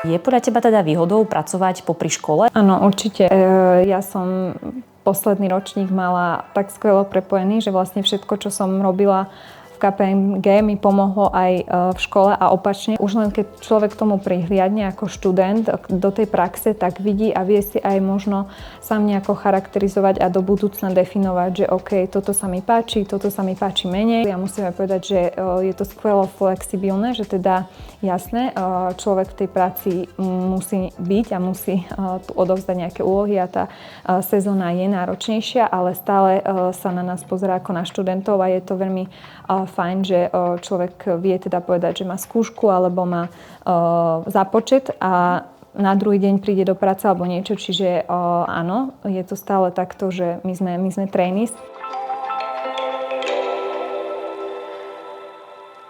Je podľa teba teda výhodou pracovať popri škole? Áno, určite. Ja som posledný ročník mala tak skvelo prepojený, že vlastne všetko, čo som robila v KPMG, mi pomohlo aj v škole a opačne. Už len keď človek tomu prihliadne ako študent do tej praxe, tak vidí a vie si aj možno sám nejako charakterizovať a do budúcna definovať, že OK, toto sa mi páči menej. Ja musím aj povedať, že je to skvelo flexibilné, že teda jasné, človek v tej práci musí byť a musí tu odovzdať nejaké úlohy a tá sezóna je náročnejšia, ale stále sa na nás pozerá ako na študentov a je to veľmi fajn, že človek vie teda povedať, že má skúšku alebo má započet a na druhý deň príde do práce alebo niečo, čiže áno, je to stále takto, že my sme trainees.